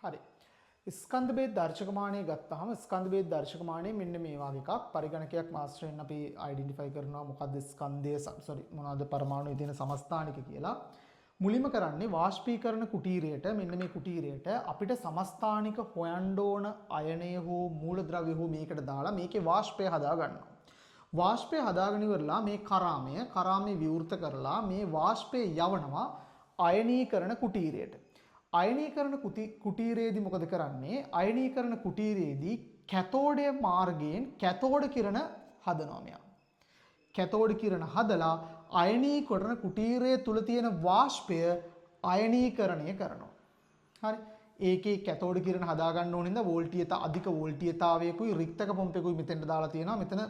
හරි. ස්කන්ධ බේද දර්ශකමානය ගත්තාම ස්කන්ධ බේද දර්ශකමානය මෙන්න මේ වගේ එකක් පරිගණකයක් මාස්ටරෙන් අපි අයිඩෙන්ටිෆයි කරනවා මොකද්ද ස්කන්ධය මොනවාද පරමාණු විදින සමස්ථානික කියලා. මුලින්ම කරන්නේ වාෂ්පීකරණ කුටීරයට මෙන්න මේ කුටීරයට අපිට සමස්ථානික හොයන්න ඕන අයනය හෝ මූලද්‍රව්‍ය හෝ මේකට දාලා මේකේ වාෂ්පය හදා ගන්නවා. වාෂ්පය හදාගෙන ඉවරලා මේ කරාමය විවෘත කරලා මේ වාෂ්පය යවනවා අයනීකරණ කුටීරයට. අයනීකරණ කුටීරයේදී මොකද කරන්නේ? අයනීකරණ කුටීරයේදී කැතෝඩය මාර්ගයෙන් කැතෝඩ කිරණ හදනවා මෙයා. කැතෝඩ කිරණ හදලා අයනීකරණ කුටීරය තුල තියෙන වාෂ්පය අයනීකරණය කරනවා. හරි. ඒකේ කැතෝඩ කිරණ හදා ගන්න ඕන හින්දා වෝල්ටීයතා අධික වෝල්ටීයතාවයකුයි රික්තක පොම්පයකුයි මෙතෙන්ට දාලා තියෙනවා. මෙතන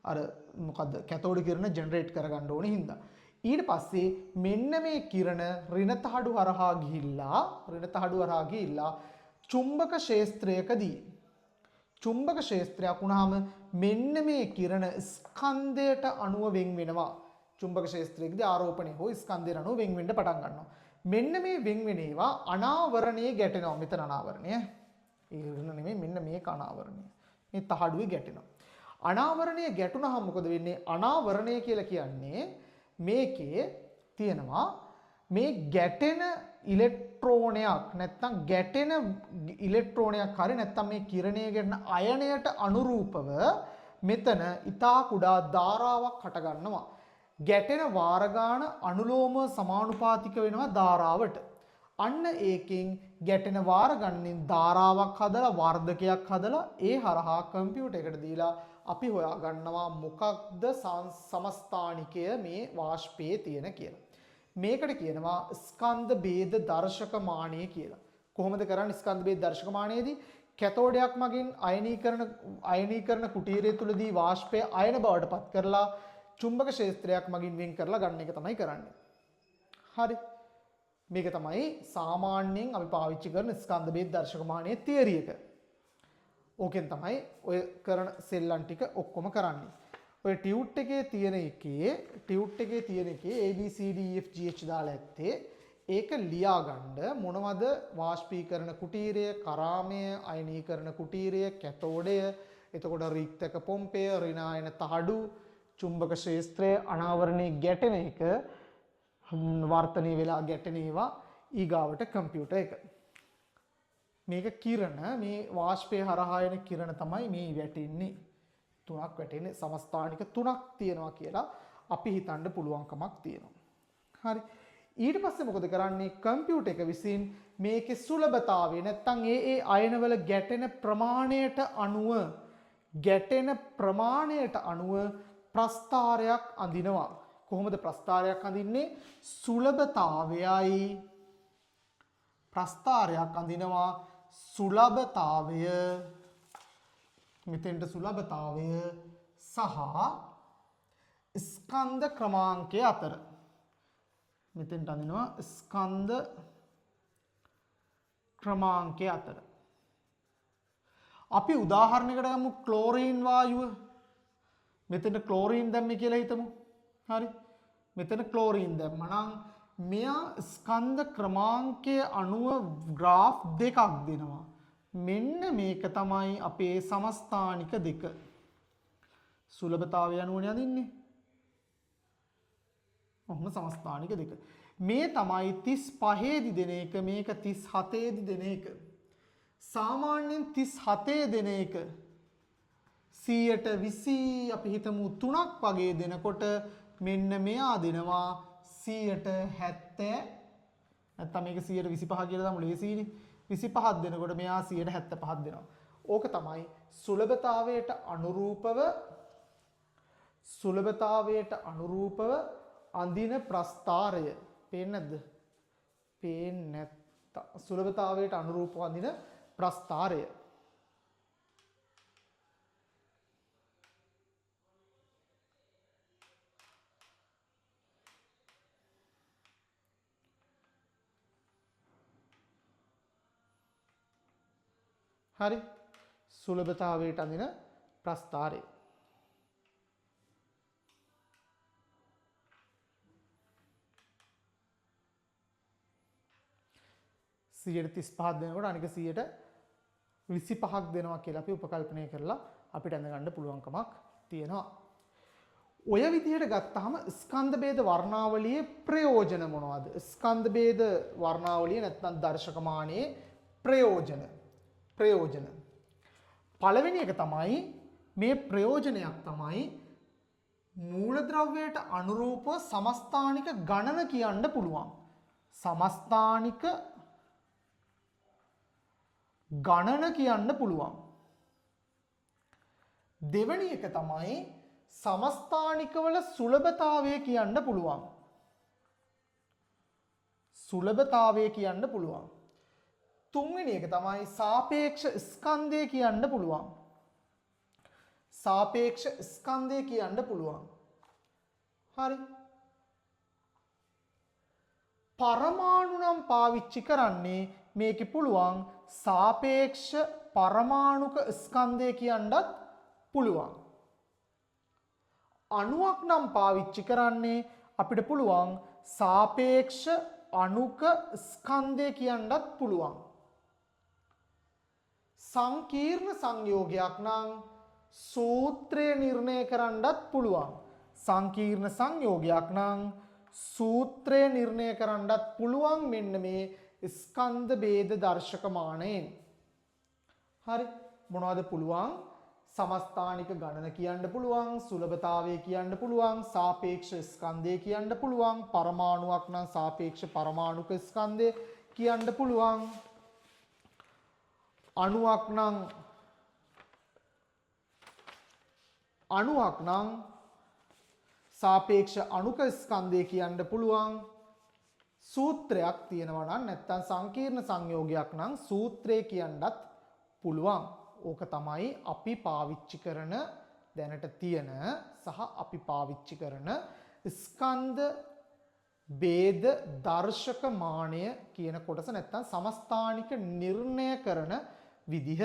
අර මොකද්ද කැතෝඩ කිරණ ජෙනරේට් කරගන්න ඕන හින්දා. ඊට පස්සේ මෙන්න මේ කිරණ ඍණ තහඩු හරහා ගිහිල්ලා චුම්බක ක්ෂේත්‍රයකදී චුම්බක ක්ෂේත්‍රයක් වුණාම මෙන්න මේ කිරණ ස්කන්ධයට අණුව වෙන් වෙනවා. චුම්බක ක්ෂේත්‍රයේදී ආරෝපණය හෝ ස්කන්ධයට අණුව වෙන් වෙන්න පටන් ගන්නවා. මෙන්න මේ වෙන් වෙන ඒවා අනාවරණයේ ගැටෙනවා. මෙතන අනාවරණය. ඒ ඍණ නෙමෙයි මෙන්න මේක අනාවරණය. මේ තහඩුවේ ගැටෙනවා. අනාවරණයේ ගැටුණාම මොකද වෙන්නේ? අනාවරණය කියලා කියන්නේ මේකේ තියෙනවා මේ ගැටෙන ඉලෙක්ට්‍රෝනයක් නැත්නම් ගැටෙන ඉලෙක්ට්‍රෝනයක් හරි නැත්නම් මේ කිරණය ගැටෙන අයනයට අනුරූපව මෙතන ඊටා කුඩා ධාරාවක් හට ගන්නවා. ගැටෙන වාර ගාන අනුලෝම සමානුපාතික වෙනවා ධාරාවට. අන්න ඒකෙන් ගැටෙන වාර ගණනින් ධාරාවක් හදලා වර්ධකයක් හදලා ඒ හරහා කම්පියුටර් එකට දීලා අපි හොයා ගන්නවා මොකක්ද සමස්ථානිකය මේ වාෂ්පයේ තියෙන කියලා. මේකට කියනවා ස්කන්ධ බේද දර්ශකමානය කියලා. කොහොමද කරන්නේ ස්කන්ධ බේද දර්ශකමානයේදී? කැතෝඩයක් මගින් අයනීකරණ කුටීරය තුලදී වාෂ්පය අයන බවට පත් කරලා චුම්බක ක්ෂේත්‍රයක් මගින් වෙන් කරලා ගන්න එක තමයි කරන්නේ. හරි. මේක තමයි සාමාන්‍යයෙන් අපි පාවිච්චි කරන ස්කන්ධ බේද දර්ශකමානයේ තියරි එක. ඕකෙන් තමයි ඔය කරන සෙල්ලම් ටික ඔක්කොම කරන්නේ. ඔය ටියුට් එකේ තියෙන එකේ ABCD EF GH දාලා ඇත්තේ ඒක ලියා ගන්න මොනවද වාෂ්පීකරණ කුටීරය, කරාමය, අයනීකරණ කුටීරය, කැතෝඩය, එතකොට රික්තක පොම්පය, ඍණායන තහඩු, චුම්බක ක්ෂේත්‍රය, අනාවරණයේ ගැටෙන එක, වර්තනය වෙලා ගැටෙන ඒවා ඊගාවට කම්පියුටර් එක. මේක කිරණ මේ වාෂ්පය හරහා එන කිරණ තමයි මේ වැටෙන්නේ. තුනක් වැටෙන්නේ සමස්ථානික තුනක් තියෙනවා කියලා අපි හිතන්න පුළුවන්කමක් තියෙනවා. හරි. ඊට පස්සේ මොකද කරන්නේ? කම්පියුටර් එක විසින් මේකේ සුලභතාවය නැත්තම් ඒ අයනවල ගැටෙන ප්‍රමාණයට අනුව ප්‍රස්ථාරයක් අඳිනවා. කොහොමද ප්‍රස්ථාරයක් අඳින්නේ? සුලභතාවයයි ප්‍රස්ථාරයක් අඳිනවා. සුලභතාවය මෙතෙන්ට සුලභතාවය සහ ස්කන්ධ ක්‍රමාංකය අතර මෙතෙන්ට අඳිනවා ස්කන්ධ ක්‍රමාංකය අතර. අපි උදාහරණයකට ගමු ක්ලෝරීන් වායුව. මෙතන ක්ලෝරීන් දැම්මේ කියලා හිතමු. හරි. මෙතන ක්ලෝරීන් දැම්මා නම් මෙයා ස්කන්ධ ක්‍රමාංකයේ අණුව ග්‍රාෆ් දෙකක් දෙනවා. මෙන්න මේක තමයි අපේ සමස්ථානික දෙක. සුලභතාවය අනුවනේ අදින්නේ. ඔහොම සමස්ථානික දෙක. මේ තමයි 35 දී දෙන එක, මේක 37 දී දෙන එක. සාමාන්‍යයෙන් 37 දෙන එක 120 අපි හිතමු 3ක් වගේ දෙනකොට මෙන්න මෙයා දෙනවා 170 නැත්නම් මේක 125 කියලා දාමු ලේසියිනේ 25ක් දෙනකොට මෙයා 175ක් දෙනවා. ඕක තමයි සුලභතාවයට අනුරූපව අඳින ප්‍රස්ථාරය. පේන්නේ නැද්ද? පේන්නේ නැත්ත. සුලභතාවයට අනුරූපව අඳින ප්‍රස්ථාරය. හරි. සුලභතාවයට අඳින ප්‍රස්ථාරය. 135ක් දෙනකොට අනික 125ක් දෙනවා කියලා අපි උපකල්පනය කරලා අපිට අඳගන්න පුළුවන්කමක් තියෙනවා. ඔය විදිහට ගත්තාම ස්කන්ධ ભેද වර්ණාවලියේ ප්‍රයෝජන මොනවද? ස්කන්ධ ભેද වර්ණාවලිය නැත්නම් දර්ශකමානයේ ප්‍රයෝජන. පළවෙනි එක තමයි මේ ප්‍රයෝජනයක් තමයි මූලද්‍රව්‍යයට අනුරූපව සමස්ථානික ගණන කියන්න පුළුවන්. සමස්ථානික ගණන කියන්න පුළුවන්. දෙවැනි එක තමයි සමස්ථානිකවල සුලභතාවය කියන්න පුළුවන්. සුලභතාවය කියන්න පුළුවන්. තුන්වෙනි එක තමයි සාපේක්ෂ ස්කන්ධය කියන්න පුළුවන්. සාපේක්ෂ ස්කන්ධය කියන්න පුළුවන්. හරි. පරමාණු නම් පාවිච්චි කරන්නේ මේකේ පුළුවන් සාපේක්ෂ පරමාණුක ස්කන්ධය කියන්නත් පුළුවන්. අණුවක් නම් පාවිච්චි කරන්නේ අපිට පුළුවන් සාපේක්ෂ අණුක ස්කන්ධය කියන්නත් පුළුවන්. සංකීර්ණ සංයෝගයක් නම් සූත්‍රය නිර්ණය කරන්නත් පුළුවන්. සංකීර්ණ සංයෝගයක් නම් සූත්‍රය නිර්ණය කරන්නත් පුළුවන් මෙන්න මේ ස්කන්ධ ભેද දර්ශකමානයෙන්. හරි. මොනවද පුළුවන්? සමස්ථානික ගණන කියන්න පුළුවන්, සුලභතාවය කියන්න පුළුවන්, සාපේක්ෂ ස්කන්ධය කියන්න පුළුවන්, පරමාණුවක් නම් සාපේක්ෂ පරමාණුක ස්කන්ධය කියන්න පුළුවන්. අණුවක් නම් සාපේක්ෂ අණුක ස්කන්ධය කියන්න පුළුවන්. සූත්‍රයක් තියෙනවා නම් නැත්නම් සංකීර්ණ සංයෝගයක් නම් සූත්‍රය කියන්නත් පුළුවන්. ඕක තමයි අපි පාවිච්චි කරන දැනට තියෙන සහ අපි පාවිච්චි කරන ස්කන්ධ ભેද දර්ශකමානය කියන කොටස නැත්නම් සමස්ථානික නිර්ණය කරන විදිහ.